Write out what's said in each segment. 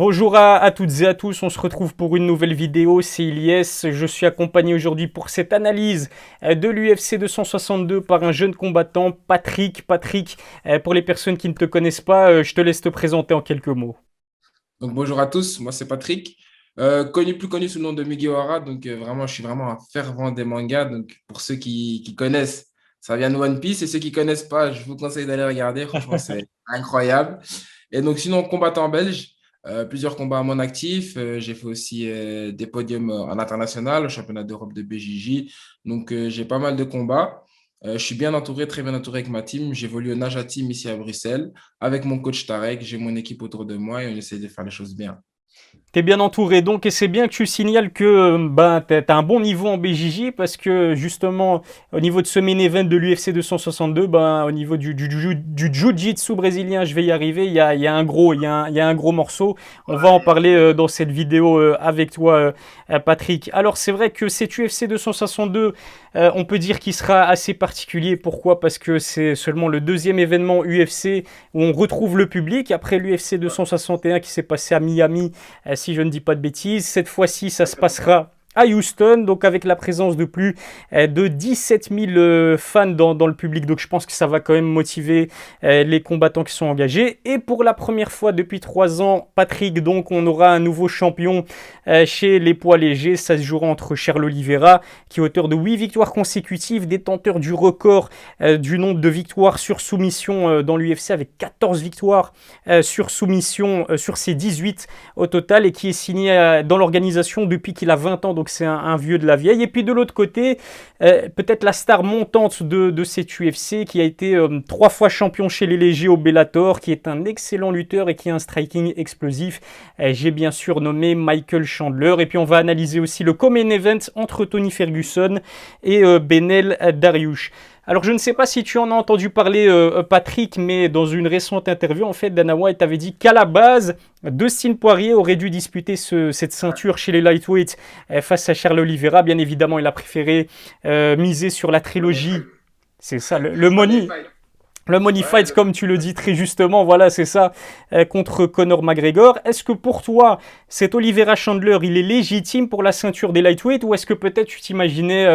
Bonjour à toutes et à tous, on se retrouve pour une nouvelle vidéo, c'est Ilyes. Je suis accompagné aujourd'hui pour cette analyse de l'UFC 262 par un jeune combattant, Patrick. Patrick, pour les personnes qui ne te connaissent pas, je te laisse te présenter en quelques mots. Donc bonjour à tous, moi c'est Patrick, plus connu sous le nom de Mugiwara, donc vraiment je suis vraiment un fervent des mangas, donc pour ceux qui connaissent, ça vient de One Piece, et ceux qui connaissent pas, je vous conseille d'aller regarder, franchement c'est incroyable. Et donc sinon combattant belge, plusieurs combats à mon actif, j'ai fait aussi des podiums en international, au championnat d'Europe de BJJ, donc j'ai pas mal de combats. Je suis bien entouré, très bien entouré avec ma team. J'évolue au Naja Team ici à Bruxelles avec mon coach Tarek. J'ai mon équipe autour de moi et on essaie de faire les choses bien. T'es bien entouré donc et c'est bien que tu signales que t'as un bon niveau en BJJ parce que justement au niveau de ce main event de l'UFC 262 au niveau du jiu-jitsu brésilien je vais y arriver il y a un gros il y a un gros morceau, on va en parler dans cette vidéo avec toi Patrick. Alors c'est vrai que cet UFC 262 on peut dire qu'il sera assez particulier. Pourquoi? Parce que c'est seulement le deuxième événement UFC où on retrouve le public après l'UFC 261 qui s'est passé à Miami, si je ne dis pas de bêtises. Cette fois-ci, ça se passera à Houston, donc avec la présence de plus de 17 000 fans dans le public. Donc je pense que ça va quand même motiver les combattants qui sont engagés. Et pour la première fois depuis 3 ans, Patrick, donc on aura un nouveau champion chez les poids légers. Ça se jouera entre Charles Oliveira, qui est auteur de 8 victoires consécutives, détenteur du record du nombre de victoires sur soumission dans l'UFC, avec 14 victoires sur soumission sur ses 18 au total, et qui est signé dans l'organisation depuis qu'il a 20 ans, donc c'est un vieux de la vieille. Et puis de l'autre côté, peut-être la star montante de cet UFC, qui a été 3 fois champion chez les légers au Bellator, qui est un excellent lutteur et qui a un striking explosif. J'ai bien sûr nommé Michael Chandler. Et puis on va analyser aussi le co-main event entre Tony Ferguson et Benel Dariush. Alors, je ne sais pas si tu en as entendu parler, Patrick, mais dans une récente interview, en fait, Dana White avait dit qu'à la base, Dustin Poirier aurait dû disputer cette ceinture chez les lightweights face à Charles Oliveira. Bien évidemment, il a préféré miser sur la Money trilogie. fight. C'est ça, le Money money. fight. Le money Ouais, fight, comme tu le dis très justement, voilà, c'est ça, contre Conor McGregor. Est-ce que pour toi, cet Oliveira Chandler, il est légitime pour la ceinture des lightweights, ou est-ce que peut-être tu t'imaginais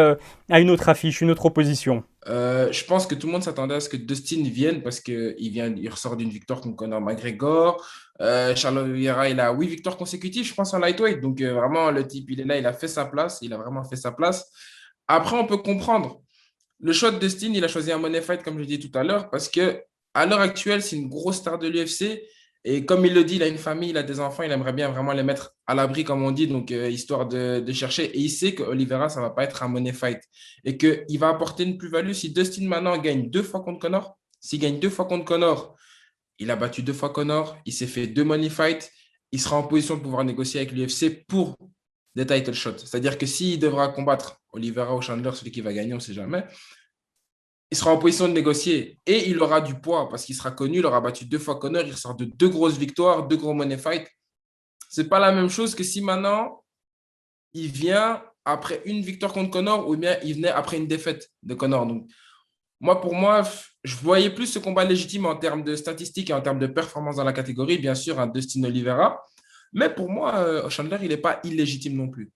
à une autre affiche, une autre opposition? Je pense que tout le monde s'attendait à ce que Dustin vienne parce qu'il ressort d'une victoire contre Conor McGregor. Charles Oliveira, il a 8 victoires consécutives, je pense, en lightweight. Donc vraiment, le type, il est là, il a fait sa place, il a vraiment fait sa place. Après, on peut comprendre. Le choix de Dustin, il a choisi un money fight, comme je l'ai dit tout à l'heure, parce que à l'heure actuelle, c'est une grosse star de l'UFC. Et comme il le dit, il a une famille, il a des enfants, il aimerait bien vraiment les mettre à l'abri, comme on dit, donc histoire de chercher. Et il sait que Oliveira, ça ne va pas être un money fight. Et qu'il va apporter une plus-value. Si Dustin maintenant gagne 2 fois contre Conor, s'il gagne 2 fois contre Conor, il a battu 2 fois Conor, il s'est fait 2 money fights, il sera en position de pouvoir négocier avec l'UFC pour des title shots. C'est-à-dire que s'il devra combattre Oliveira ou Chandler, celui qui va gagner, on ne sait jamais, il sera en position de négocier et il aura du poids parce qu'il sera connu, il aura battu 2 fois Conor, il ressort de 2 grosses victoires, 2 gros money fights. C'est pas la même chose que si maintenant il vient après une victoire contre Conor ou bien il venait après une défaite de Conor. Donc, pour moi, je voyais plus ce combat légitime en termes de statistiques et en termes de performance dans la catégorie, bien sûr, un Dustin Oliveira. Mais pour moi, Chandler, il n'est pas illégitime non plus.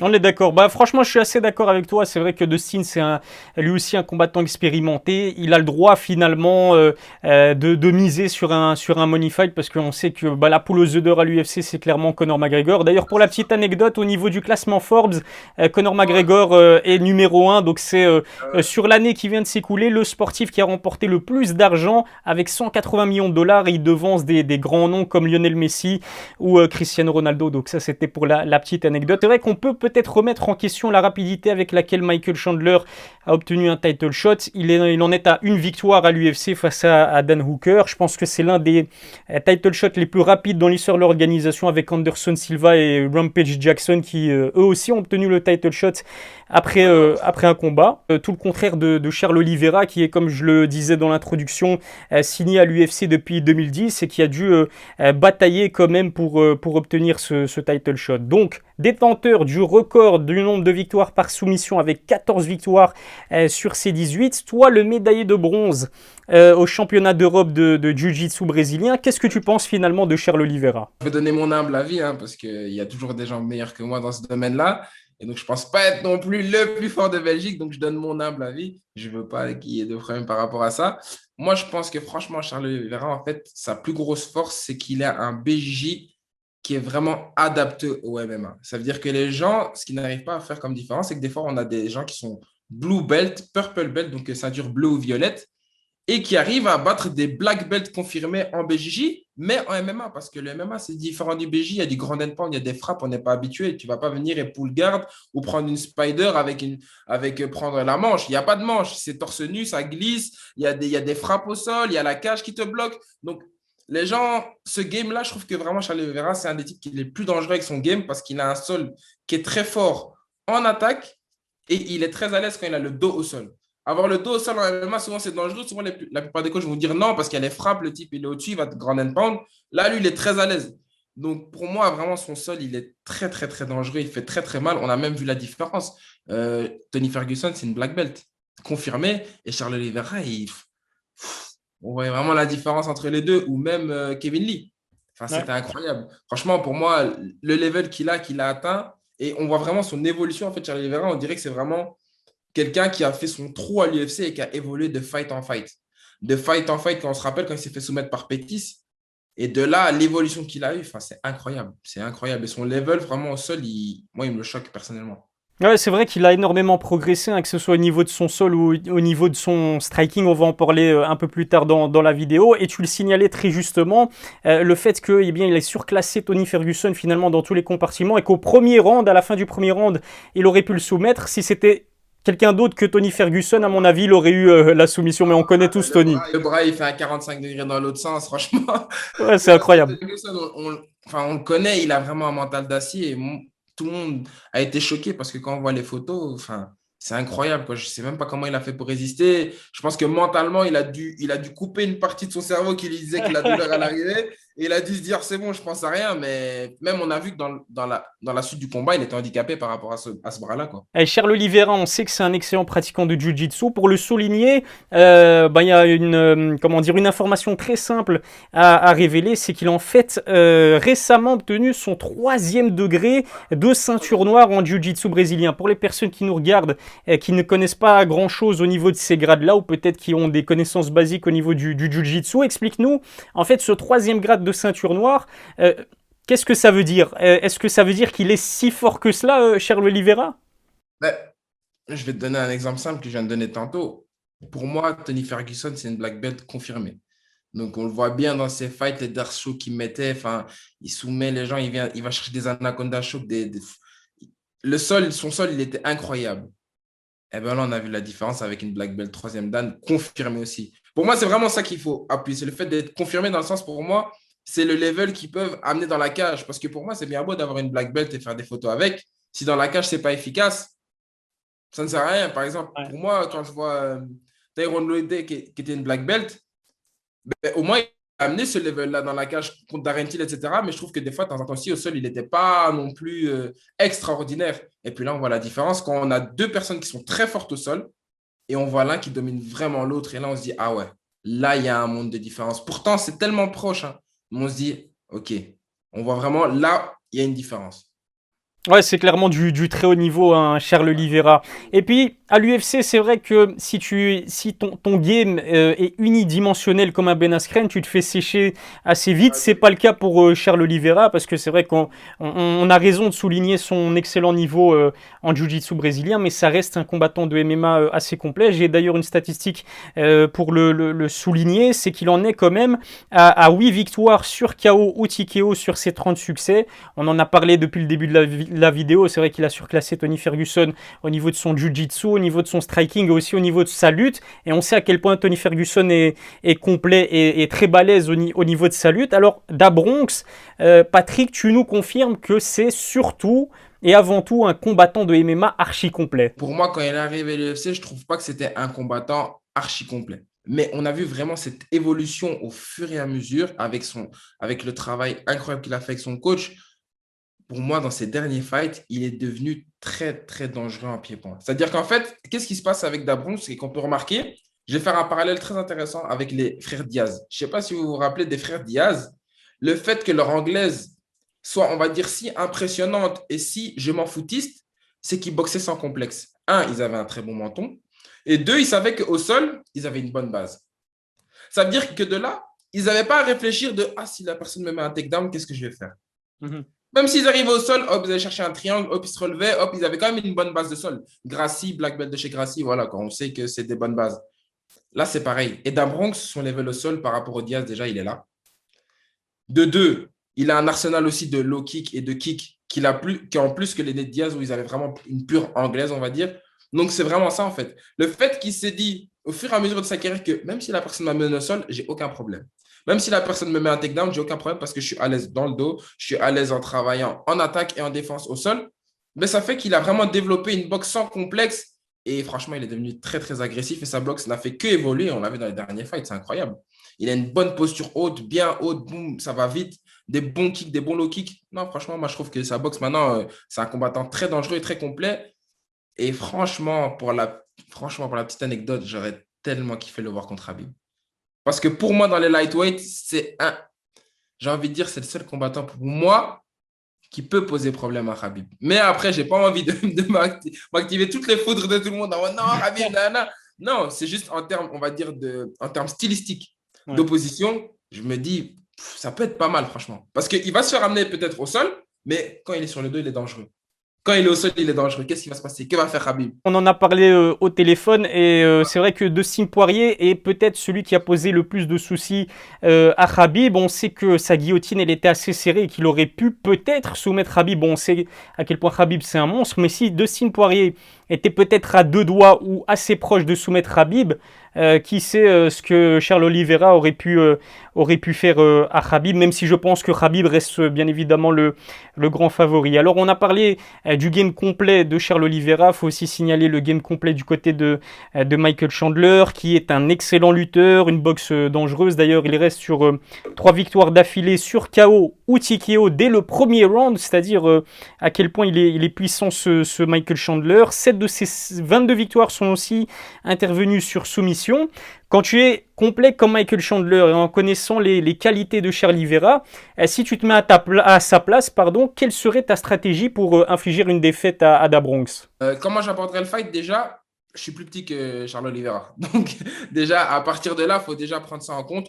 On est d'accord. Franchement, je suis assez d'accord avec toi. C'est vrai que Dustin, lui aussi un combattant expérimenté. Il a le droit finalement de miser sur un money fight, parce qu'on sait que la poule aux œufs d'or à l'UFC, c'est clairement Conor McGregor. D'ailleurs, pour la petite anecdote, au niveau du classement Forbes, Conor McGregor est numéro 1. Donc c'est sur l'année qui vient de s'écouler, le sportif qui a remporté le plus d'argent avec 180 millions de dollars. Il devance des grands noms comme Lionel Messi ou Cristiano Ronaldo. Donc ça, c'était pour la petite anecdote. C'est vrai qu'on peut-être remettre en question la rapidité avec laquelle Michael Chandler a obtenu un title shot. Il en est à une victoire à l'UFC face à Dan Hooker. Je pense que c'est l'un des title shots les plus rapides dans l'histoire de l'organisation, avec Anderson Silva et Rampage Jackson qui eux aussi ont obtenu le title shot après un combat. Tout le contraire de Charles Oliveira, qui est, comme je le disais dans l'introduction, signé à l'UFC depuis 2010 et qui a dû batailler quand même pour obtenir ce title shot. Donc, détenteur du record du nombre de victoires par soumission avec 14 victoires sur ses 18. Toi, le médaillé de bronze au championnat d'Europe de Jiu-Jitsu brésilien, qu'est-ce que tu penses finalement de Charles Oliveira? Je vais donner mon humble avis, hein, parce qu'il y a toujours des gens meilleurs que moi dans ce domaine-là. Et donc, je ne pense pas être non plus le plus fort de Belgique. Donc, je donne mon humble avis. Je ne veux pas qu'il y ait de problème par rapport à ça. Moi, je pense que franchement, Charles Oliveira, en fait, sa plus grosse force, c'est qu'il a un BJJ qui est vraiment adapté au MMA. Ça veut dire que les gens, ce qu'ils n'arrivent pas à faire comme différence, c'est que des fois, on a des gens qui sont blue belt, purple belt, donc ceinture bleue ou violette, et qui arrivent à battre des black belts confirmés en BJJ, mais en MMA, parce que le MMA, c'est différent du BJJ. Il y a du ground and pound, il y a des frappes, on n'est pas habitué. Tu ne vas pas venir et pull guard ou prendre une spider avec prendre la manche. Il n'y a pas de manche, c'est torse nu, ça glisse, il y a des frappes au sol, il y a la cage qui te bloque. Donc, les gens, ce game-là, je trouve que vraiment Charles Oliveira, c'est un des types qui est le plus dangereux avec son game parce qu'il a un sol qui est très fort en attaque et il est très à l'aise quand il a le dos au sol. Avoir le dos au sol en MMA, souvent c'est dangereux. Souvent, la plupart des coachs vont vous dire non parce qu'il y a les frappes, le type il est au-dessus, il va te ground and pound. Là, lui, il est très à l'aise. Donc, pour moi, vraiment, son sol, il est très, très, très dangereux. Il fait très, très mal. On a même vu la différence. Tony Ferguson, c'est une black belt confirmée. Et Charles Oliveira, on voyait vraiment la différence entre les deux. Ou même Kevin Lee. Enfin, Ouais. c'était incroyable. Franchement, pour moi, le level qu'il a atteint, et on voit vraiment son évolution. En fait, Charles Oliveira, on dirait que c'est vraiment quelqu'un qui a fait son trou à l'UFC et qui a évolué de fight en fight. De fight en fight, quand on se rappelle, quand il s'est fait soumettre par Pettis. Et de là, l'évolution qu'il a eue, enfin, c'est incroyable. C'est incroyable. Et son level, vraiment, au sol, moi, il me choque personnellement. Ouais, c'est vrai qu'il a énormément progressé, hein, que ce soit au niveau de son sol ou au niveau de son striking. On va en parler un peu plus tard dans la vidéo. Et tu le signalais très justement, le fait que, eh bien, il a surclassé Tony Ferguson finalement dans tous les compartiments et qu'au premier round, à la fin du premier round, il aurait pu le soumettre. Si c'était quelqu'un d'autre que Tony Ferguson, à mon avis, il aurait eu la soumission. Mais on connaît tous Tony. Le bras, il fait un 45 degrés dans l'autre sens, franchement. Ouais, c'est Parce que incroyable. Ferguson, enfin, on le connaît, il a vraiment un mental d'acier. Tout le monde a été choqué parce que quand on voit les photos, enfin, c'est incroyable, quoi. Je ne sais même pas comment il a fait pour résister. Je pense que mentalement, il a dû couper une partie de son cerveau qui lui disait que la douleur allait arriver. Et il a dû se dire, c'est bon, je pense à rien. Mais même, on a vu que dans la suite du combat, il était handicapé par rapport à ce bras-là, quoi. Charles Oliveira, on sait que c'est un excellent pratiquant de Jiu-Jitsu. Pour le souligner, il y a comment dire, une information très simple à révéler, c'est qu'il a en fait récemment obtenu son 3e degré de ceinture noire en Jiu-Jitsu brésilien. Pour les personnes qui nous regardent, qui ne connaissent pas grand-chose au niveau de ces grades-là, ou peut-être qui ont des connaissances basiques au niveau du Jiu-Jitsu, explique-nous, en fait, ce 3e grade de ceinture noire, qu'est-ce que ça veut dire? Est-ce que ça veut dire qu'il est si fort que cela, Charles Oliveira? Ben, je vais te donner un exemple simple que je viens de donner tantôt. Pour moi, Tony Ferguson, c'est une black belt confirmée. Donc, on le voit bien dans ses fights, les dark shows qu'il mettait. Enfin, il soumet les gens, il va chercher des anaconda chocs. Son sol, il était incroyable. Et bien là, on a vu la différence avec une black belt troisième dan confirmée aussi. Pour moi, c'est vraiment ça qu'il faut appuyer. C'est le fait d'être confirmé dans le sens, pour moi, c'est le level qu'ils peuvent amener dans la cage. Parce que pour moi, c'est bien beau d'avoir une black belt et faire des photos avec. Si dans la cage, c'est pas efficace, ça ne sert à rien. Par exemple, Ouais. pour moi, quand je vois Tyrone Loede qui était une black belt, ben, au moins, il a amené ce level-là dans la cage contre Darren Till, etc. Mais je trouve que des fois, de temps en temps aussi, au sol, il n'était pas non plus extraordinaire. Et puis là, on voit la différence quand on a deux personnes qui sont très fortes au sol et on voit l'un qui domine vraiment l'autre. Et là, on se dit, ah ouais, là, il y a un monde de différence. Pourtant, c'est tellement proche, hein, mais on se dit, OK, on voit vraiment, là, il y a une différence. Ouais, c'est clairement du très haut niveau, hein, Charles Oliveira. Et puis, à l'UFC, c'est vrai que si ton game est unidimensionnel comme un Ben Askren, tu te fais sécher assez vite. C'est pas le cas pour Charles Oliveira, parce que c'est vrai qu'on a raison de souligner son excellent niveau en Jiu-Jitsu brésilien, mais ça reste un combattant de MMA assez complet. J'ai d'ailleurs une statistique pour le souligner, c'est qu'il en est quand même à 8 victoires sur KO ou TKO sur ses 30 succès. On en a parlé depuis le début de la vidéo. C'est vrai qu'il a surclassé Tony Ferguson au niveau de son jiu-jitsu, au niveau de son striking et aussi au niveau de sa lutte. Et on sait à quel point Tony Ferguson est complet et très balèze au niveau de sa lutte. Alors, d'Abronx, Patrick, tu nous confirmes que c'est surtout et avant tout un combattant de MMA archi complet. Pour moi, quand il est arrivé à l'UFC, je ne trouve pas que c'était un combattant archi complet. Mais on a vu vraiment cette évolution au fur et à mesure avec le travail incroyable qu'il a fait avec son coach. pour moi, dans ses derniers fights, il est devenu très, très dangereux en pied-point. C'est-à-dire qu'en fait, qu'est-ce qui se passe avec Dabron? C'est qu'on peut remarquer, je vais faire un parallèle très intéressant avec les frères Diaz. Je ne sais pas si vous vous rappelez des frères Diaz, le fait que leur anglaise soit, on va dire, si impressionnante et si je m'en foutiste, c'est qu'ils boxaient sans complexe. Un, ils avaient un très bon menton. Et deux, ils savaient qu'au sol, ils avaient une bonne base. Ça veut dire que de là, ils n'avaient pas à réfléchir de ah, si la personne me met un takedown, qu'est-ce que je vais faire? Mhm. Même s'ils arrivaient au sol, hop, ils allaient chercher un triangle, hop, ils se relevaient, hop, ils avaient quand même une bonne base de sol. Gracie, black belt de chez Gracie, voilà, quand on sait que c'est des bonnes bases. Là, c'est pareil. Et Dabronx, son level au sol par rapport au Diaz, déjà, il est là. De deux, il a un arsenal aussi de low kick et de kick qui est en plus que les Ned Diaz où ils avaient vraiment une pure anglaise, on va dire. Donc, c'est vraiment ça, en fait. Le fait qu'il s'est dit, au fur et à mesure de sa carrière, que même si la personne m'amène au sol, j'ai aucun problème. Même si la personne me met un takedown, j'ai aucun problème parce que je suis à l'aise dans le dos, je suis à l'aise en travaillant en attaque et en défense au sol. Mais ça fait qu'il a vraiment développé une boxe sans complexe. Et franchement, il est devenu très, très agressif et sa boxe n'a fait que évoluer. On l'a vu dans les derniers fights, c'est incroyable. Il a une bonne posture haute, bien haute, boum, ça va vite, des bons kicks, des bons low kicks. Non, franchement, moi, je trouve que sa boxe maintenant, c'est un combattant très dangereux et très complet. Et franchement, pour la petite anecdote, j'aurais tellement kiffé le voir contre Habib. Parce que pour moi, dans les lightweight, j'ai envie de dire, c'est le seul combattant pour moi qui peut poser problème à Habib. Mais après, j'ai pas envie de m'activer toutes les foudres de tout le monde. Non, Habib, nanana. Non, c'est juste en termes, on va dire, en termes stylistiques Ouais. d'opposition, je me dis, ça peut être pas mal, franchement. Parce qu'il va se faire amener peut-être au sol, mais quand il est sur le dos, il est dangereux. Quand il est au sol, il est dangereux. Qu'est-ce qui va se passer? Que va faire Habib? On en a parlé au téléphone et c'est vrai que Dustin Poirier est peut-être celui qui a posé le plus de soucis à Khabib. On sait que sa guillotine elle était assez serrée et qu'il aurait pu peut-être soumettre Khabib. Bon, on sait à quel point Khabib c'est un monstre, mais si Dustin Poirier était peut-être à deux doigts ou assez proche de soumettre Khabib, qui sait ce que Charles Oliveira aurait pu faire à Khabib, même si je pense que Khabib reste bien évidemment le grand favori. Alors on a parlé du game complet de Charles Oliveira, il faut aussi signaler le game complet du côté de Michael Chandler, qui est un excellent lutteur, une boxe dangereuse. D'ailleurs, il reste sur 3 victoires d'affilée sur KO ou TKO dès le premier round, c'est-à-dire à quel point il est puissant ce Michael Chandler. 7 de ses 22 victoires sont aussi intervenues sur soumission. Quand tu es complet comme Michael Chandler et en connaissant les qualités de Charles Oliveira, si tu te mets à sa place, quelle serait ta stratégie pour infliger une défaite à Dabronx? Comment j'aborderai le fight? Déjà, je suis plus petit que Charles Oliveira. Donc, déjà, à partir de là, il faut déjà prendre ça en compte.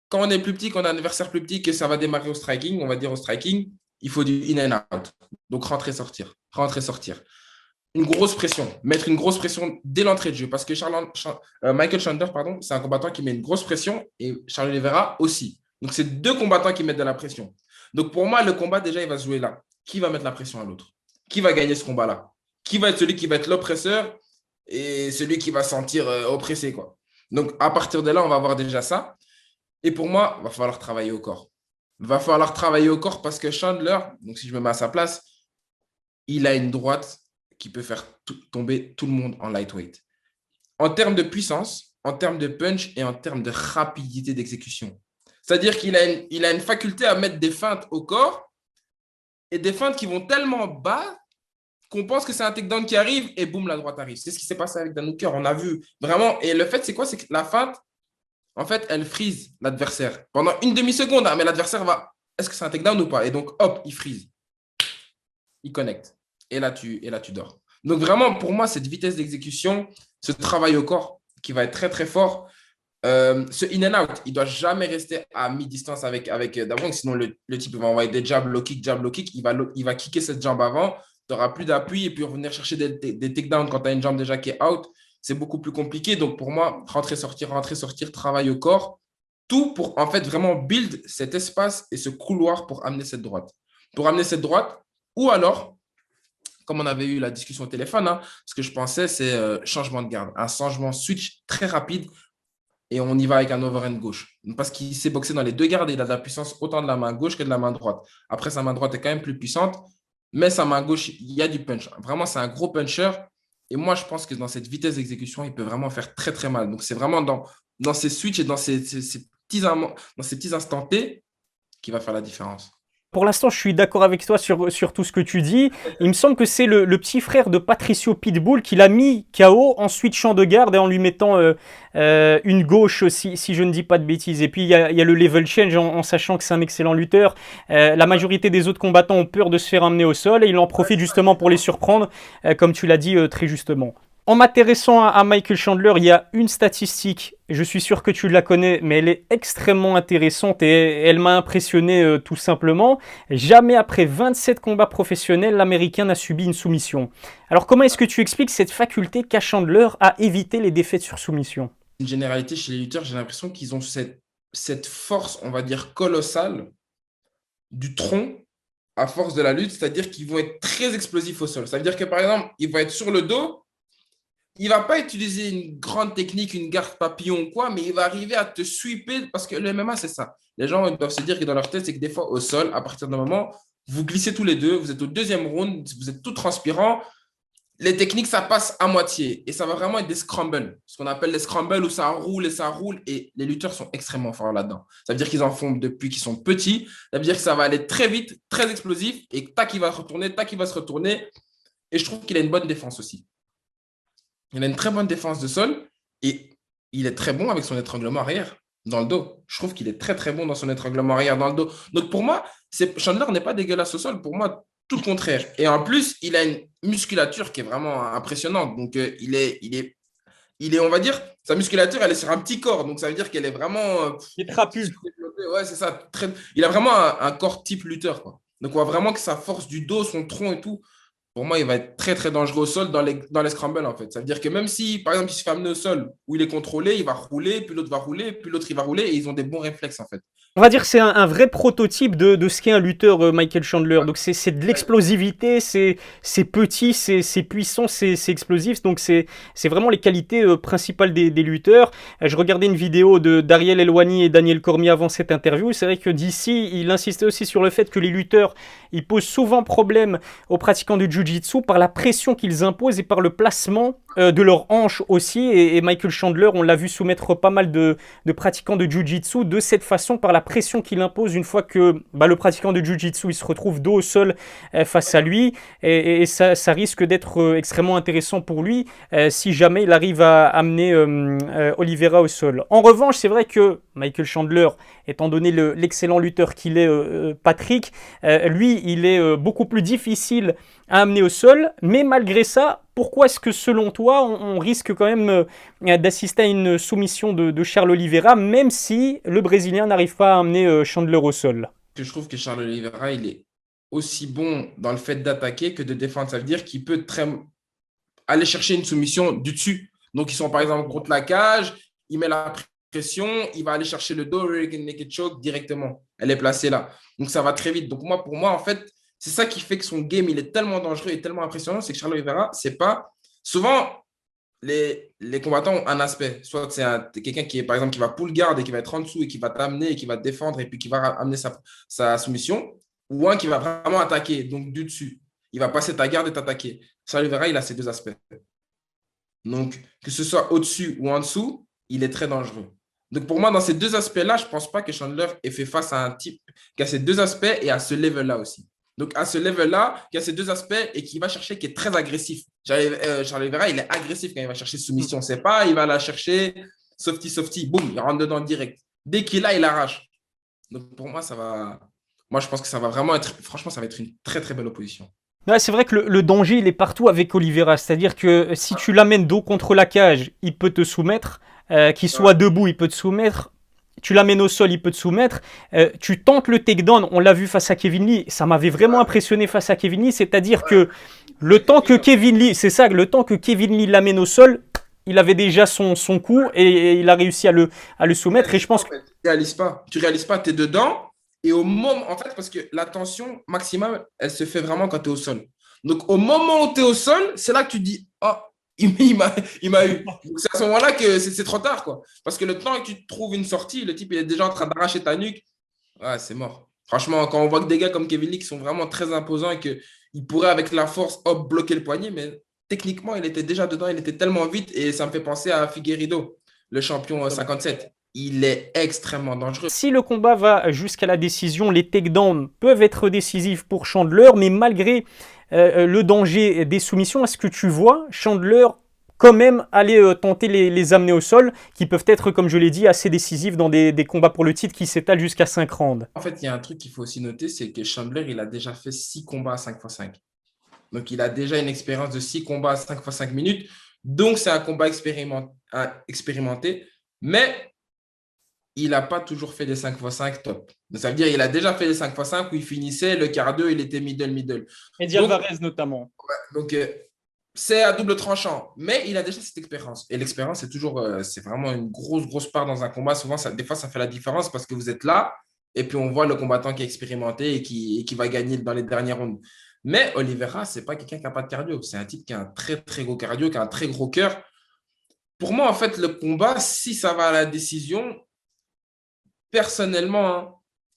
Quand on est plus petit, qu'on a un adversaire plus petit, que ça va démarrer au striking, on va dire au striking, il faut du in and out. Donc, rentrer, sortir. Rentrer, sortir. Une grosse pression. Mettre une grosse pression dès l'entrée de jeu. Parce que Michael Chandler, pardon, c'est un combattant qui met une grosse pression et Charles Oliveira aussi. Donc, c'est deux combattants qui mettent de la pression. Donc, pour moi, le combat, déjà, il va se jouer là. Qui va mettre la pression à l'autre? Qui va gagner ce combat-là? Qui va être celui qui va être l'oppresseur et celui qui va se sentir oppressé, quoi. Donc, à partir de là, on va voir déjà ça. Et pour moi, il va falloir travailler au corps. Il va falloir travailler au corps parce que Chandler, donc si je me mets à sa place, il a une droite qui peut faire tomber tout le monde en lightweight. En termes de puissance, en termes de punch et en termes de rapidité d'exécution. C'est-à-dire il a une faculté à mettre des feintes au corps et des feintes qui vont tellement bas qu'on pense que c'est un takedown qui arrive et boum, la droite arrive. C'est ce qui s'est passé avec Dan Hooker. On a vu vraiment. Et le fait, c'est quoi? C'est que la feinte, en fait, elle freeze l'adversaire pendant une demi-seconde. Hein, mais l'adversaire va. Est-ce que c'est un takedown ou pas? Et donc, hop, il freeze. Il connecte. Et là, tu dors. Donc, vraiment, pour moi, cette vitesse d'exécution, ce travail au corps qui va être très, très fort. Ce in and out, il ne doit jamais rester à mi-distance avec Dabong, sinon le type va envoyer des jab, low kick, il va kicker cette jambe avant, tu n'auras plus d'appui et puis revenir chercher des takedowns quand tu as une jambe déjà qui est out, c'est beaucoup plus compliqué. Donc pour moi, rentrer, sortir, travail au corps, tout pour en fait vraiment build cet espace et ce couloir pour amener cette droite. Pour amener cette droite, ou alors, comme on avait eu la discussion au téléphone, hein, ce que je pensais, c'est changement de garde, un changement switch très rapide et on y va avec un overhand gauche. Parce qu'il s'est boxé dans les deux gardes et il a de la puissance autant de la main gauche que de la main droite. Après, sa main droite est quand même plus puissante, mais sa main gauche, il y a du punch. Vraiment, c'est un gros puncher. Et moi, je pense que dans cette vitesse d'exécution, il peut vraiment faire très, très mal. Donc, c'est vraiment dans ces switches et dans ces petits instants T qui va faire la différence. Pour l'instant, je suis d'accord avec toi sur tout ce que tu dis. Il me semble que c'est le petit frère de Patricio Pitbull qui l'a mis KO, ensuite champ de garde et en lui mettant une gauche, si je ne dis pas de bêtises. Et puis il y a le level change en sachant que c'est un excellent lutteur. La majorité des autres combattants ont peur de se faire amener au sol et il en profite justement pour les surprendre, comme tu l'as dit très justement. En m'intéressant à Michael Chandler, il y a une statistique, je suis sûr que tu la connais, mais elle est extrêmement intéressante et elle m'a impressionné tout simplement. Jamais après 27 combats professionnels, l'Américain n'a subi une soumission. Alors comment est-ce que tu expliques cette faculté qu'a Chandler à éviter les défaites sur soumission? Une généralité chez les lutteurs, j'ai l'impression qu'ils ont cette force, on va dire, colossale du tronc à force de la lutte, c'est-à-dire qu'ils vont être très explosifs au sol. Ça veut dire que, par exemple, ils vont être sur le dos, il ne va pas utiliser une grande technique, une garde papillon ou quoi, mais il va arriver à te sweeper parce que le MMA, c'est ça. Les gens doivent se dire que dans leur tête, c'est que des fois, au sol, à partir d'un moment, vous glissez tous les deux, vous êtes au deuxième round, vous êtes tout transpirant. Les techniques, ça passe à moitié et ça va vraiment être des scrambles. Ce qu'on appelle les scrambles où ça roule et ça roule et les lutteurs sont extrêmement forts là-dedans. Ça veut dire qu'ils en font depuis qu'ils sont petits. Ça veut dire que ça va aller très vite, très explosif et tac, il va retourner, tac, il va se retourner. Et je trouve qu'il a une bonne défense aussi. Il a une très bonne défense de sol et il est très bon avec son étranglement arrière dans le dos. Je trouve qu'il est très, très bon dans son étranglement arrière dans le dos. Donc, pour moi, Chandler n'est pas dégueulasse au sol. Pour moi, tout le contraire. Et en plus, il a une musculature qui est vraiment impressionnante. Donc, on va dire, sa musculature, elle est sur un petit corps. Donc, ça veut dire qu'elle est vraiment. Il est trapu. Ouais, c'est ça. Il a vraiment un corps type lutteur, quoi. Donc, on voit vraiment que sa force du dos, son tronc et tout, pour moi, il va être très, très dangereux au sol dans les scrambles, en fait. Ça veut dire que même si, par exemple, il se fait amener au sol où il est contrôlé, il va rouler, puis l'autre va rouler, puis l'autre, il va rouler, et ils ont des bons réflexes, en fait. On va dire que c'est un vrai prototype de ce qu'est un lutteur Michael Chandler. Donc c'est de l'explosivité, c'est petit, c'est puissant, c'est explosif. Donc c'est vraiment les qualités principales des lutteurs. Je regardais une vidéo de d'Ariel Helwani et Daniel Cormier avant cette interview. C'est vrai que d'ici, il insistait aussi sur le fait que les lutteurs, ils posent souvent problème aux pratiquants du Jiu-Jitsu par la pression qu'ils imposent et par le placement de leurs hanches aussi. Et Michael Chandler, on l'a vu soumettre pas mal de pratiquants de Jiu-Jitsu de cette façon, par la pression qu'il impose une fois que le pratiquant de Jiu-Jitsu il se retrouve dos au sol face à lui. Et ça risque d'être extrêmement intéressant pour lui si jamais il arrive à amener Oliveira au sol. En revanche, c'est vrai que Michael Chandler, étant donné l'excellent lutteur qu'il est, Patrick, lui, il est beaucoup plus difficile à amener au sol, mais malgré ça, pourquoi est-ce que selon toi, on risque quand même d'assister à une soumission de Charles Oliveira, même si le Brésilien n'arrive pas à amener Chandler au sol? Je trouve que Charles Oliveira, il est aussi bon dans le fait d'attaquer que de défendre. Ça veut dire qu'il peut aller chercher une soumission du dessus. Donc, ils sont par exemple contre la cage, il met la pression, il va aller chercher le dos, naked choke directement. Elle est placée là. Donc, ça va très vite. Donc, pour moi, en fait, c'est ça qui fait que son game, il est tellement dangereux et tellement impressionnant, c'est que Charles Oliveira, c'est pas. Souvent, les combattants ont un aspect. Soit c'est quelqu'un qui est, par exemple, qui va pull guard et qui va être en dessous et qui va t'amener et qui va te défendre et puis qui va amener sa soumission, ou un qui va vraiment attaquer, donc du dessus. Il va passer ta garde et t'attaquer. Charles Oliveira, il a ces deux aspects. Donc, que ce soit au-dessus ou en dessous, il est très dangereux. Donc, pour moi, dans ces deux aspects-là, je ne pense pas que Chandler ait fait face à un type qui a ces deux aspects et à ce level-là aussi. Donc, à ce level-là, qui a ces deux aspects et qui va chercher, qui est très agressif. Charles Oliveira, il est agressif quand il va chercher soumission. C'est pas, il va la chercher, softy, boum, il rentre dedans direct. Dès qu'il a, il arrache. Donc, pour moi, ça va. Moi, je pense que ça va vraiment être. Franchement, ça va être une très, très belle opposition. Ouais, c'est vrai que le danger, il est partout avec Oliveira. C'est-à-dire que si tu l'amènes dos contre la cage, il peut te soumettre. Qu'il soit debout, il peut te soumettre. Tu l'amènes au sol, il peut te soumettre. Tu tentes le takedown, on l'a vu face à Kevin Lee. Ça m'avait vraiment impressionné face à Kevin Lee. C'est-à-dire que le temps que Kevin Lee l'amène au sol, il avait déjà son coup et il a réussi à le soumettre. Et je pense que Tu réalises pas, tu es dedans. Et au moment, en fait, parce que la tension maximale, elle se fait vraiment quand tu es au sol. Donc, au moment où tu es au sol, c'est là que tu te dis, oh, il m'a eu. Donc, c'est à ce moment-là que c'est trop tard, quoi. Parce que le temps que tu trouves une sortie, le type, il est déjà en train d'arracher ta nuque. Ouais, c'est mort. Franchement, quand on voit que des gars comme Kevin Lee qui sont vraiment très imposants et qu'ils pourraient, avec la force, hop, bloquer le poignet, mais techniquement, il était déjà dedans, il était tellement vite et ça me fait penser à Figueiredo, le champion 57. il est extrêmement dangereux. Si le combat va jusqu'à la décision, les takedowns peuvent être décisifs pour Chandler, mais malgré le danger des soumissions, est-ce que tu vois Chandler quand même aller tenter les amener au sol, qui peuvent être, comme je l'ai dit, assez décisifs dans des combats pour le titre qui s'étalent jusqu'à 5 rounds? En fait, il y a un truc qu'il faut aussi noter, c'est que Chandler, il a déjà fait 6 combats à 5x5. Donc, il a déjà une expérience de 6 combats à 5x5 minutes. Donc, c'est un combat expérimenté. Mais il n'a pas toujours fait des 5x5 top. Donc, ça veut dire qu'il a déjà fait des 5x5 où il finissait, le cardio, il était middle. Eddie Donc, Alvarez notamment. donc c'est à double tranchant. Mais il a déjà cette expérience. Et l'expérience, c'est toujours, c'est vraiment une grosse part dans un combat. Souvent, des fois, ça fait la différence parce que vous êtes là et puis on voit le combattant qui est expérimenté et qui va gagner dans les dernières rounds. Mais Oliveira, ce n'est pas quelqu'un qui n'a pas de cardio. C'est un type qui a un très gros cardio, qui a un très gros cœur. Pour moi, en fait, le combat, si ça va à la décision, personnellement, hein,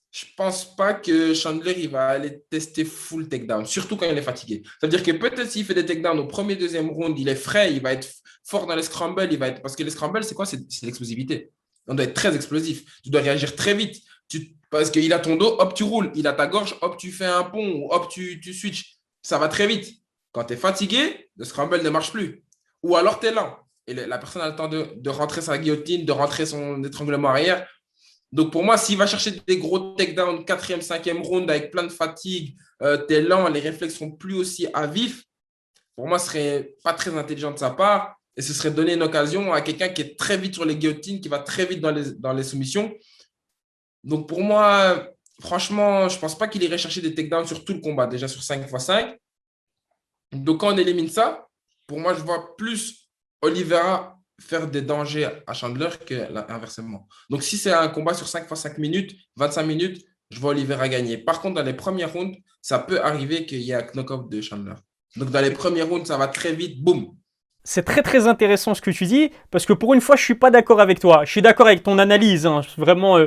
je ne pense pas que Chandler il va aller tester full takedown, surtout quand il est fatigué. Ça veut dire que peut-être s'il fait des takedowns au premier, deuxième round, il est frais, il va être fort dans les scrambles, parce que les scrambles, c'est quoi? C'est l'explosivité. On doit être très explosif. Tu dois réagir très vite. Parce qu'il a ton dos, hop, tu roules. Il a ta gorge, hop, tu fais un pont, hop, tu switches. Ça va très vite. Quand tu es fatigué, le scramble ne marche plus. Ou alors tu es lent. Et la personne a le temps de rentrer sa guillotine, de rentrer son étranglement arrière. Donc pour moi, s'il va chercher des gros takedowns, quatrième, cinquième round avec plein de fatigue, t'es lent, les réflexes sont plus aussi à vif, pour moi, ce serait pas très intelligent de sa part. Et ce serait donner une occasion à quelqu'un qui est très vite sur les guillotines, qui va très vite dans les soumissions. Donc pour moi, franchement, je ne pense pas qu'il irait chercher des takedowns sur tout le combat, déjà sur 5x5. Donc quand on élimine ça, pour moi, je vois plus Oliveira faire des dangers à Chandler que inversement. Donc si c'est un combat sur 5x5 minutes, 25 minutes, je vois Oliveira gagner. Par contre, dans les premières rounds, ça peut arriver qu'il y ait un knock-off de Chandler. Donc dans les premières rounds, ça va très vite, boum. C'est très intéressant ce que tu dis, parce que pour une fois, je suis pas d'accord avec toi. Je suis d'accord avec ton analyse, hein. Vraiment,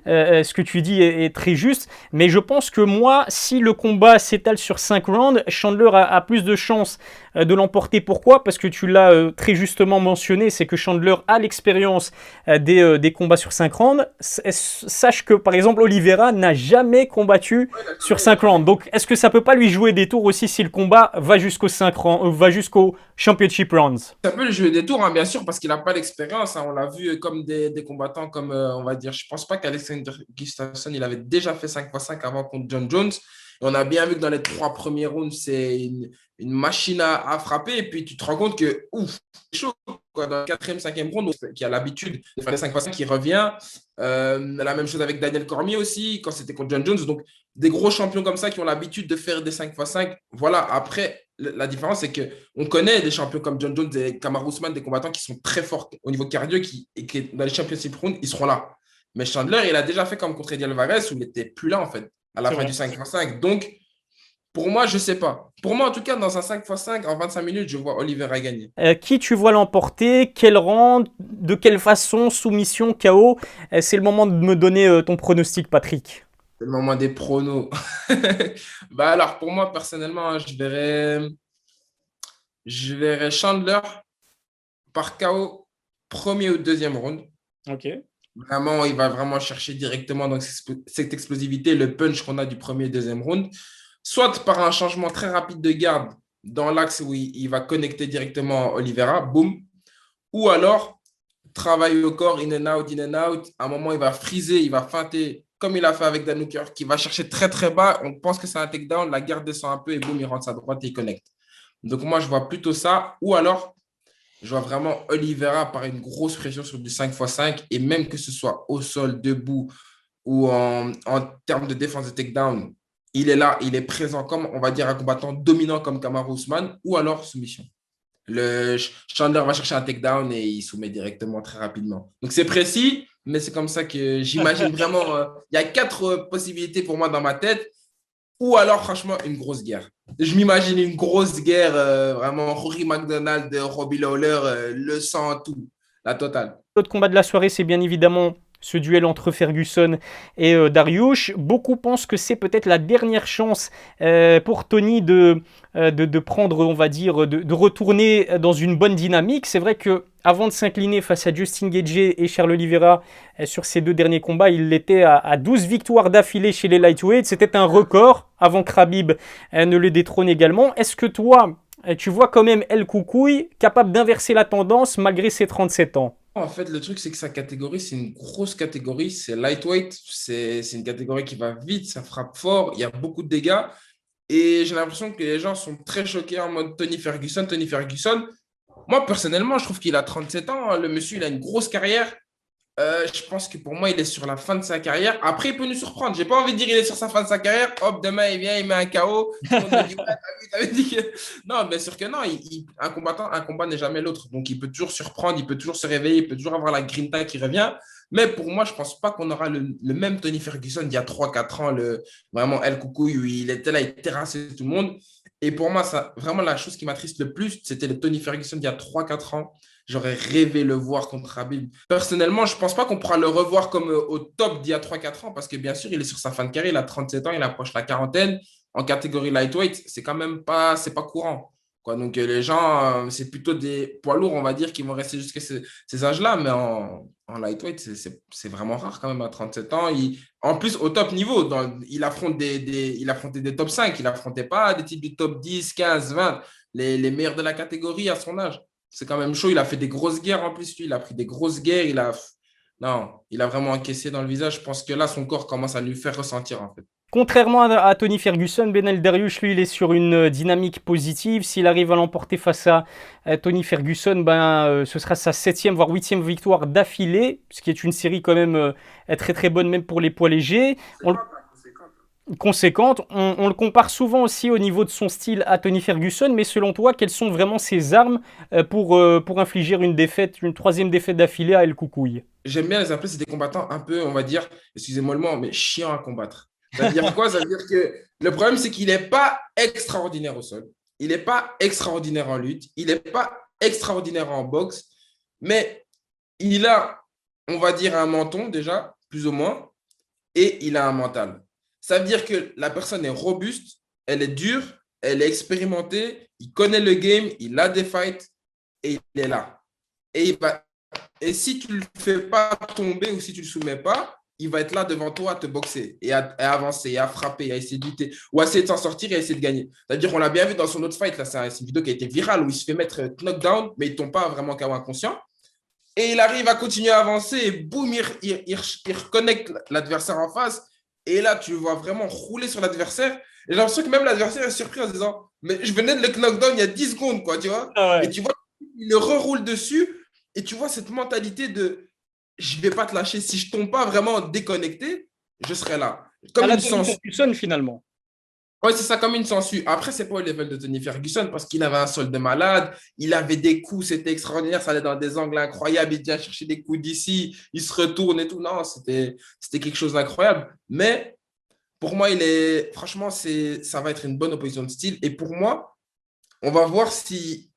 ce que tu dis est très juste. Mais je pense que moi, si le combat s'étale sur 5 rounds, Chandler a plus de chances de l'emporter. Pourquoi? Parce que tu l'as très justement mentionné, c'est que Chandler a l'expérience des combats sur 5 rounds. Sache que, par exemple, Oliveira n'a jamais combattu sur 5 rounds. Donc, est-ce que ça peut pas lui jouer des tours aussi si le combat va jusqu'au 5 rounds, va jusqu'au Championship Rounds? Ça peut lui jouer des tours, hein, bien sûr, parce qu'il n'a pas l'expérience, hein. On l'a vu comme des combattants comme, on va dire, je ne pense pas qu'Alexander Gustafsson, il avait déjà fait 5x5 avant contre John Jones. Et on a bien vu que dans les 3 premiers rounds, c'est une machine à frapper. Et puis, tu te rends compte que, ouf, c'est chaud, quoi. Dans le 4e, 5e round, qui a l'habitude de faire des 5x5, qui revient. La même chose avec Daniel Cormier aussi, quand c'était contre John Jones. Donc, des gros champions comme ça qui ont l'habitude de faire des 5x5. Voilà, après, la différence, c'est qu'on connaît des champions comme John Jones et Kamaru Usman, des combattants qui sont très forts au niveau cardio et qui, dans les championship rounds, ils seront là. Mais Chandler, il a déjà fait comme contre Eddie Alvarez où il n'était plus là, en fait, à la fin du 5x5. Donc, pour moi, je ne sais pas. Pour moi, en tout cas, dans un 5x5, en 25 minutes, je vois Oliveira gagner. Qui tu vois l'emporter? Quel rang? De quelle façon? Soumission? KO? C'est le moment de me donner ton pronostic, Patrick. C'est le moment des pronos. Bah alors, pour moi, personnellement, hein, je verrais Chandler par KO premier ou deuxième round. Ok. Vraiment, il va vraiment chercher directement dans cette explosivité, le punch qu'on a du premier et deuxième round. Soit par un changement très rapide de garde dans l'axe où il va connecter directement Oliveira, boum. Ou alors, travail au corps, in and out, in and out. À un moment, il va friser, il va feinter, comme il a fait avec Dan Hooker, qui va chercher très bas. On pense que c'est un takedown, la garde descend un peu et boum, il rentre sa droite et il connecte. Donc moi, je vois plutôt ça. Ou alors, je vois vraiment Oliveira par une grosse pression sur du 5x5 et même que ce soit au sol, debout ou en termes de défense de takedown, il est là, il est présent comme, on va dire, un combattant dominant comme Kamaru Usman ou alors soumission. Le Chandler va chercher un takedown et il soumet directement très rapidement. Donc c'est précis, mais c'est comme ça que j'imagine vraiment. Il y a 4 possibilités pour moi dans ma tête. Ou alors, franchement, une grosse guerre. Je m'imagine une grosse guerre, vraiment Rory McDonald, Robbie Lawler, le sang, tout, la totale. L'autre combat de la soirée, c'est bien évidemment ce duel entre Ferguson et Dariush. Beaucoup pensent que c'est peut-être la dernière chance pour Tony de prendre, on va dire, de retourner dans une bonne dynamique. C'est vrai que avant de s'incliner face à Justin Gaethje et Charles Oliveira sur ces deux derniers combats, il était à 12 victoires d'affilée chez les lightweights. C'était un record avant que Khabib ne le détrône également. Est-ce que toi, tu vois quand même El Koukouï capable d'inverser la tendance malgré ses 37 ans? En fait, le truc, c'est que sa catégorie, c'est une grosse catégorie. C'est lightweight. C'est une catégorie qui va vite, ça frappe fort. Il y a beaucoup de dégâts. Et j'ai l'impression que les gens sont très choqués en mode Tony Ferguson, Tony Ferguson. Moi, personnellement, je trouve qu'il a 37 ans, hein. Le monsieur, il a une grosse carrière. Je pense que pour moi, il est sur la fin de sa carrière. Après, il peut nous surprendre. J'ai pas envie de dire qu'il est sur sa fin de sa carrière. Hop, demain, il vient, il met un KO. Tout le monde me dit, ouais, t'avais dit que. Non, bien sûr que non. Un combattant, un combat n'est jamais l'autre. Donc, il peut toujours surprendre, il peut toujours se réveiller, il peut toujours avoir la grinta qui revient. Mais pour moi, je pense pas qu'on aura le même Tony Ferguson d'il y a 3 4 ans, vraiment El Coucouille, où il était là, il terrassait tout le monde. Et pour moi, ça, vraiment, la chose qui m'attriste le plus, c'était le Tony Ferguson d'il y a 3 4 ans. J'aurais rêvé le voir contre Habib. Personnellement, je ne pense pas qu'on pourra le revoir comme au top d'il y a 3 4 ans parce que bien sûr, il est sur sa fin de carrière, il a 37 ans, il approche la quarantaine. En catégorie lightweight, c'est quand même pas, c'est pas courant. Quoi. Donc les gens, c'est plutôt des poids lourds, on va dire, qui vont rester jusqu'à ces âges-là. Mais en lightweight, c'est vraiment rare quand même à 37 ans. En plus, au top niveau, il affronte il affrontait des top 5, il affrontait pas des types du top 10, 15, 20, les meilleurs de la catégorie à son âge. C'est quand même chaud. Il a fait des grosses guerres en plus, lui. Il a pris des grosses guerres. Non, il a vraiment encaissé dans le visage. Je pense que là, son corps commence à lui faire ressentir, en fait. Contrairement à Tony Ferguson, Benel Dariush, lui, il est sur une dynamique positive. S'il arrive à l'emporter face à Tony Ferguson, ce sera sa 7e, voire 8e victoire d'affilée, ce qui est une série quand même très très bonne, même pour les poids légers. Conséquente. On le compare souvent aussi au niveau de son style à Tony Ferguson, mais selon toi, quelles sont vraiment ses armes pour infliger une défaite, une 3e défaite d'affilée à El Koukouï? J'aime bien les appeler, c'est des combattants un peu, on va dire, excusez-moi le mot, mais chiants à combattre. Ça veut dire quoi? Ça veut dire que le problème, c'est qu'il n'est pas extraordinaire au sol. Il n'est pas extraordinaire en lutte. Il n'est pas extraordinaire en boxe. Mais il a, on va dire, un menton déjà, plus ou moins, et il a un mental. Ça veut dire que la personne est robuste, elle est dure, elle est expérimentée, il connaît le game, il a des fights et il est là. Et, et si tu ne le fais pas tomber ou si tu ne le soumets pas, il va être là devant toi à te boxer et à avancer, et à frapper, à essayer de lutter ou à essayer de s'en sortir et à essayer de gagner. C'est-à-dire qu'on l'a bien vu dans son autre fight, là, c'est une vidéo qui a été virale où il se fait mettre knockdown, mais il ne tombe pas vraiment KO inconscient. Et il arrive à continuer à avancer et boum, il reconnecte l'adversaire en face. Et là, tu le vois vraiment rouler sur l'adversaire. Et j'ai l'impression que même l'adversaire est surpris en se disant, mais je venais de le knockdown il y a 10 secondes, quoi, tu vois. Ah Et ouais. tu vois, il le reroule dessus. Et tu vois cette mentalité de, je ne vais pas te lâcher. Si je ne tombe pas vraiment déconnecté, je serai là. À Comme la une Tony censure. Ferguson finalement. Ouais, c'est ça, comme une censure. Après, c'est pas au level de Tony Ferguson parce qu'il avait un sol de malade, il avait des coups, c'était extraordinaire, ça allait dans des angles incroyables, il vient chercher des coups d'ici, il se retourne et tout. Non, c'était quelque chose d'incroyable. Mais pour moi, franchement, ça va être une bonne opposition de style. Et pour moi, on va voir si.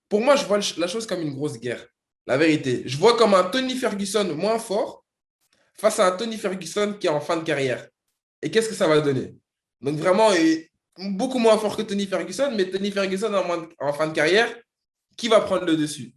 Pour moi, je vois la chose comme une grosse guerre. La vérité. Je vois comme un Tony Ferguson moins fort face à un Tony Ferguson qui est en fin de carrière. Et qu'est-ce que ça va donner? Donc vraiment, beaucoup moins fort que Tony Ferguson, mais Tony Ferguson en fin de carrière, qui va prendre le dessus?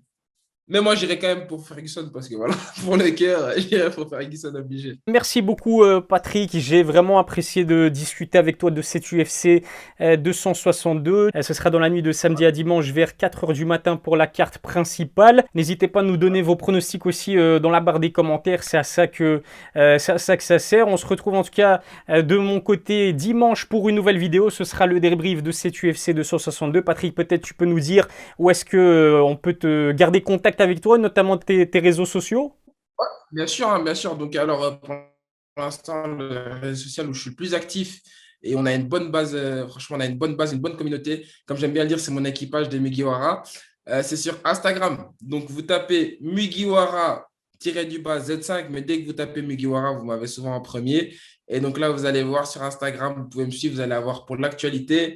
Mais moi, j'irai quand même pour Ferguson parce que voilà, pour le cœur, j'irai pour Ferguson obligé. Merci beaucoup Patrick, j'ai vraiment apprécié de discuter avec toi de cette UFC 262. Ce sera dans la nuit de samedi à dimanche vers 4 heures du matin pour la carte principale. N'hésitez pas à nous donner vos pronostics aussi dans la barre des commentaires, c'est à ça que ça sert. On se retrouve en tout cas de mon côté dimanche pour une nouvelle vidéo. Ce sera le débrief de cette UFC 262. Patrick, peut-être tu peux nous dire où est-ce que on peut te garder contact avec toi, notamment tes réseaux sociaux? Bien sûr, hein, bien sûr. Donc, alors, pour l'instant, le réseau social où je suis le plus actif et on a une bonne base, franchement, on a une bonne base, une bonne communauté. Comme j'aime bien le dire, c'est mon équipage des Mugiwara. C'est sur Instagram. Donc, vous tapez Mugiwara-du-bas Z5, mais dès que vous tapez Mugiwara, vous m'avez souvent en premier. Et donc là, vous allez voir sur Instagram, vous pouvez me suivre, vous allez avoir pour l'actualité.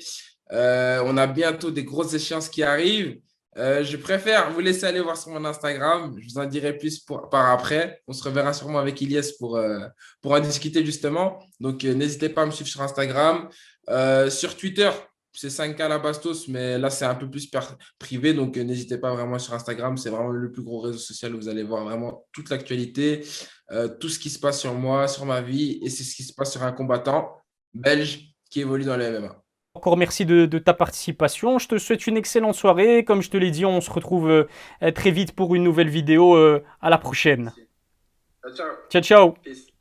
On a bientôt des grosses échéances qui arrivent. Je préfère vous laisser aller voir sur mon Instagram. Je vous en dirai plus par après. On se reverra sûrement avec Ilyes pour en discuter justement. Donc, n'hésitez pas à me suivre sur Instagram. Sur Twitter, c'est 5K la Bastos, mais là, c'est un peu plus privé. Donc, n'hésitez pas vraiment sur Instagram. C'est vraiment le plus gros réseau social où vous allez voir vraiment toute l'actualité, tout ce qui se passe sur moi, sur ma vie. Et c'est ce qui se passe sur un combattant belge qui évolue dans le MMA. Encore merci de ta participation. Je te souhaite une excellente soirée. Comme je te l'ai dit, on se retrouve très vite pour une nouvelle vidéo. À la prochaine. Merci. Ciao, ciao. Ciao, ciao. Peace.